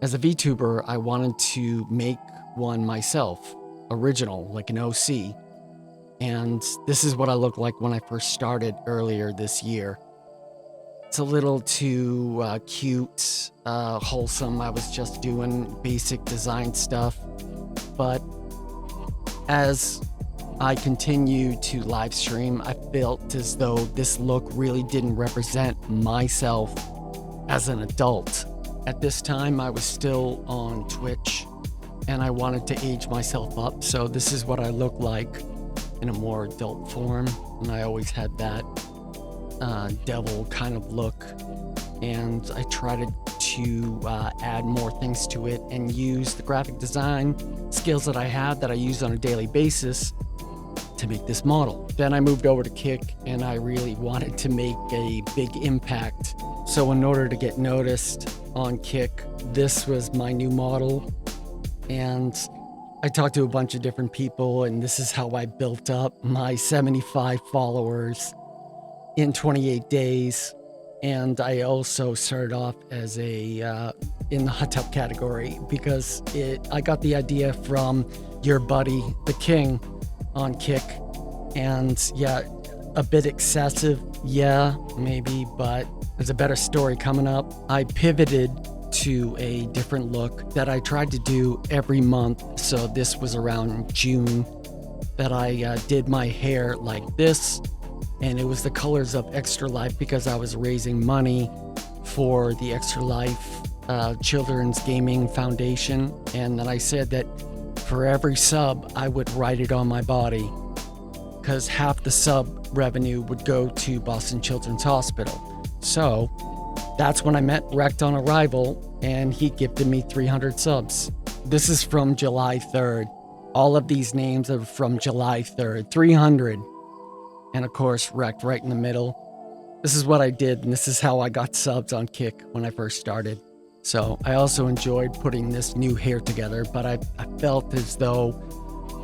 As a VTuber, I wanted to make one myself, original, like an OC. And this is what I looked like when I first started earlier this year. It's a little too cute, wholesome. I was just doing basic design stuff. But as I continue to live stream, I felt as though this look really didn't represent myself as an adult. At this time, I was still on Twitch and I wanted to age myself up. So this is what I look like in a more adult form. And I always had that devil kind of look. And I tried to add more things to it and use the graphic design skills that I have that I use on a daily basis to make this model. Then I moved over to Kick and I really wanted to make a big impact. So in order to get noticed on Kick, this was my new model. And I talked to a bunch of different people, and this is how I built up my 75 followers in 28 days. And I also started off as a in the hot tub category because I got the idea from your buddy, the King, on Kick. And yeah, a bit excessive, yeah, maybe, but there's a better story coming up. I pivoted to a different look that I tried to do every month. So this was around June that I did my hair like this. And it was the colors of Extra Life because I was raising money for the Extra Life Children's Gaming Foundation. And then I said that for every sub, I would write it on my body because half the sub revenue would go to Boston Children's Hospital. So that's when I met Wrecked on Arrival, and he gifted me 300 subs. This is from July 3rd. All of these names are from July 3rd, 300. And of course, Wrecked right in the middle. This is what I did, and this is how I got subs on Kick when I first started. So I also enjoyed putting this new hair together, but I felt as though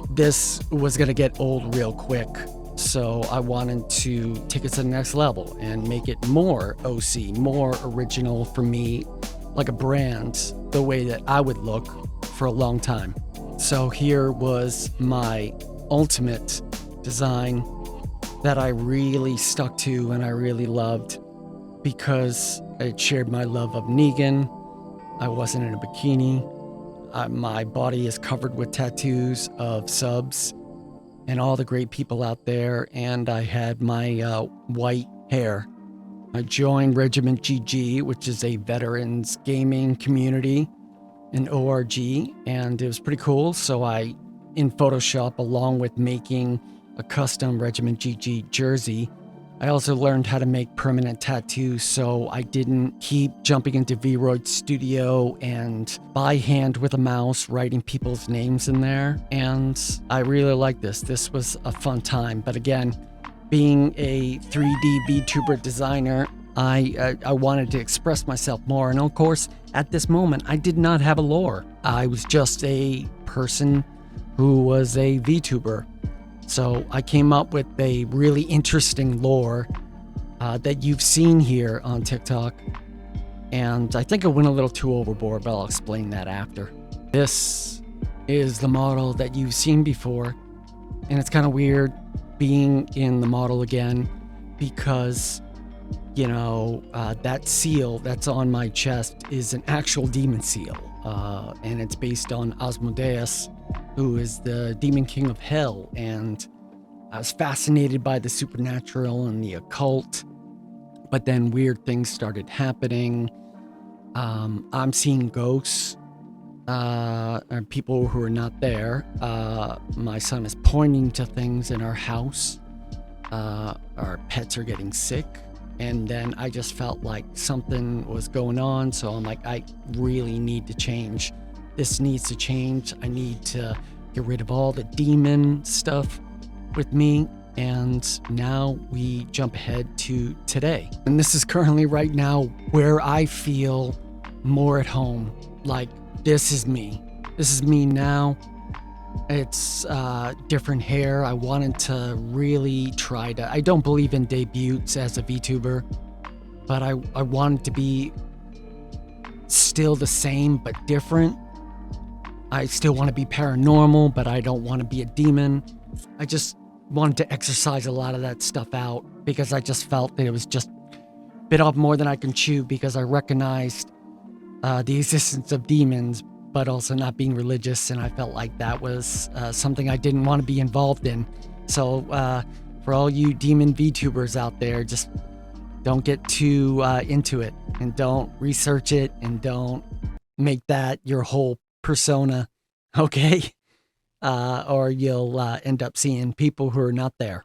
this was gonna get old real quick. So I wanted to take it to the next level and make it more OC, more original for me, like a brand, the way that I would look for a long time. So here was my ultimate design that I really stuck to and I really loved because it shared my love of Negan. I wasn't in a bikini. My body is covered with tattoos of subs and all the great people out there, and I had my white hair. I joined Regiment GG, which is a veterans gaming community, an ORG, and it was pretty cool. So I, in Photoshop, along with making a custom Regiment GG jersey, I also learned how to make permanent tattoos, so I didn't keep jumping into VRoid Studio and by hand with a mouse writing people's names in there. And I really like this. This was a fun time. But again, being a 3D VTuber designer, I wanted to express myself more. And of course, at this moment, I did not have a lore. I was just a person who was a VTuber. So I came up with a really interesting lore that you've seen here on TikTok. And I think I went a little too overboard, but I'll explain that after. This is the model that you've seen before. And it's kind of weird being in the model again because, you know, that seal that's on my chest is an actual demon seal. And it's based on Asmodeus, who is the demon king of hell. And I was fascinated by the supernatural and the occult, but then weird things started happening. I'm seeing ghosts, and people who are not there. My son is pointing to things in our house. Our pets are getting sick. And then I just felt like something was going on. So I'm like, I really need to change. This needs to change. I need to get rid of all the demon stuff with me. And now we jump ahead to today. And this is currently right now where I feel more at home. Like, this is me. This is me now. It's different hair. I wanted to really try to, I don't believe in debuts as a VTuber, but I wanted to be still still the same but different. I still want to be paranormal, but I don't want to be a demon. I just wanted to exercise a lot of that stuff out because I just felt that it was just bit off more than I can chew, because I recognized the existence of demons, but also not being religious, and I felt like that was something I didn't want to be involved in. So for all you demon VTubers out there, just don't get too into it, and don't research it, and don't make that your whole persona, okay? Or you'll end up seeing people who are not there.